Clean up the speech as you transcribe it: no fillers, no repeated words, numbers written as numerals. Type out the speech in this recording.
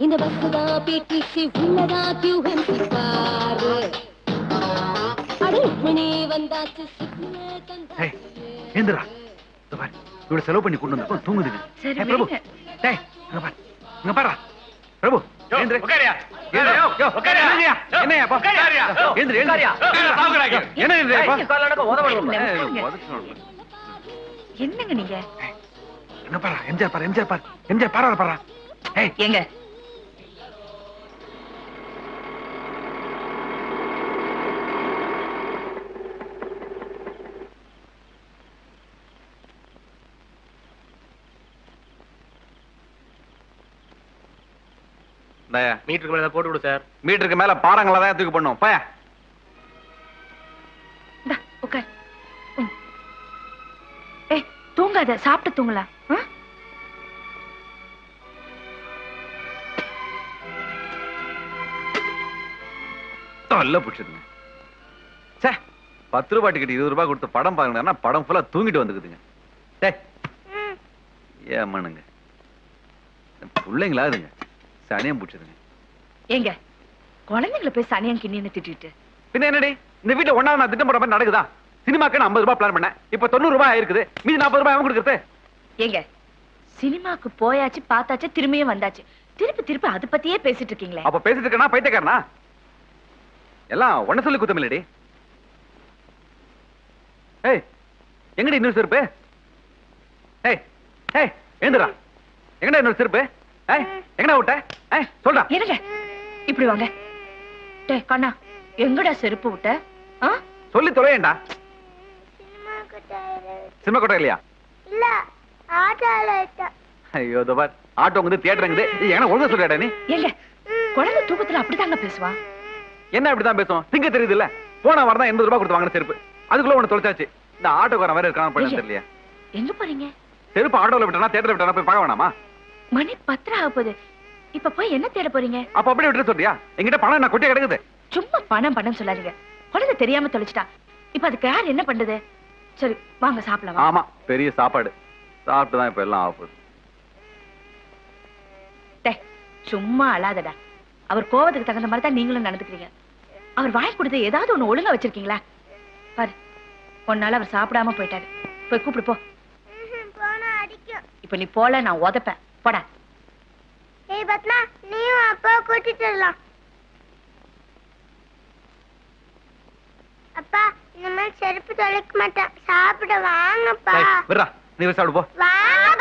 இந்த பஸ்ஸுதா பிடிசி உள்ளதா QMC பாரு அடே மணி வந்தாச்சு சிக்னல் தந்தாச்சு ஏந்திரா பாரு இவ்வளவு செலவு பண்ணி கொண்டு வந்தோம் தூங்குதுங்க பிரபு டேய் இங்க பாரு பிரபு ஏந்திரா உட்காரியா உட்காரியா என்னையா போ ஏந்திரா ஏந்திரா சாவுங்கறாங்க என்ன ஏந்திரா போ காலனக்கு உதவணும் என்னங்க நீங்க என்ன பாரு எம்ஜிஆர் பாரு ஏய் எங்க மீட்டருக்கு மேல போட்டு விடு சார். மீட்டருக்கு மேல பாறாங்கள தான் தூக்கி பண்ணும் பய உட்கார். ஏய் தூங்காத, சாப்பிட்டு தூங்கலாம். நல்ல பிடிச்சதுங்க. சே 10 ரூபாய் டிக்கெட் 20 ரூபாய் கொடுத்து படம் பாருங்கன்னா படம் ஃபுல்லா தூங்கிட்டு வந்துக்குதுங்க. டேய் ஏமானுங்க பிள்ளைங்களா இதுங்க சனியம் பிடிச்சதுங்க. ஏங்க குழந்தைங்களை போய் சனியம் கிண்ணின்னு திட்டிட்டு பின்ன என்னடி இந்த வீட்டுல ஒன்னாவது நான் திட்டம் போற மாதிரி நடக்குதா? சினிமாக்கு 50 ரூபாய் பிளான் பண்ணேன், இப்ப 90 ரூபாய் ஆயிருக்குது, மீதி 40 ரூபாய் அவன் கொடுக்குறது. ஏங்க சினிமாக்கு போயாச்சு பார்த்தாச்சு திரும்பியும் வந்தாச்சு, திருப்பி அதை பத்தியே பேசிட்டு இருக்கீங்களே. அப்ப பேசிட்டு இருக்கா பைத்தியக்காரனா? எல்லாம் ஒன்ன சொல்லி குத்தமில்லடி. ஏய் எங்கடி இன்னொரு செருப்பு? ஏய் ஏய் ஏந்திரா, எங்கடா இன்னொரு செருப்பு? ஏய் எங்கடா விட்ட? ஏய் சொல்டா. என்னங்க இப்படி வாங்க. டேய் கண்ணா எங்கடா செருப்பு விட்ட? சொல்லி தொலையேண்டா. சினிமா கொட்டை இல்லையா? இல்ல ஆட்டோல. ஐயோ தபார் ஆட்டோ வந்து தியேட்டர்ங்குது, என்ன ஒழுங்கா சொல்றடா நீ? ஏங்க குழந்தை தூக்கத்துல அப்படிதாங்க பேசுவா. என்ன இப்படிதான் பேசுவோம்? திங்க தெரியுது இல்ல, போன வாரம் தான் 80 ரூபாய் கொடுத்து வாங்கின செருப்பு, அதுக்குள்ள உன்னை தொலைச்சாச்சு. இந்த ஆட்டோக்காரன் வேற இருக்கான பண்ண தெரியலையா? எங்க போறீங்க? செருப்பு ஆட்டோல விட்டனா தியேட்டர்ல விட்டனா போய் பார்க்க வேணாமா? மணி 10 ஆக போகுது, இப்ப போய் என்ன தேட போறீங்க? அப்ப அப்படியே விட்டு சொல்றியா? என்கிட்ட பணம் என்ன கொட்டியா கிடக்குது? சும்மா பணம் சொல்லாதீங்க, குழந்தை தெரியாம தொலைச்சிட்டா, இப்ப அதுக்கு யார் என்ன பண்றது? சரி வாங்க சாப்பிடலாம். ஆமா பெரிய சாப்பாடு சாப்பிட்டு தான் இப்ப எல்லாம் ஆகுது. சும்மா அழாதடா, அவர் கோவத்துக்கு தகுந்த மாதிரி தான் நீங்களும் நடந்துக்கிறீங்க. அவர் வாய் கொடுத்து ஏதாவது ஒண்ணு ஒழுங்கா வச்சிருக்கீங்களா? பாரு ஒன்னால அவர் சாப்பிடாம போயிட்டாரு, போய் கூப்பிடு போ. இப்ப நீ போல நான் உதப்பேன், போடா. ஏய் பத்மா நீயும் அப்பா கூட்டிட்டு வரலாம். அப்பா இந்த மாதிரி செருப்பு தொலைக்க மாட்டேன், சாப்பிட வாங்கப்பா. விட்றா நீ சாப்பிடு போ. வாங்க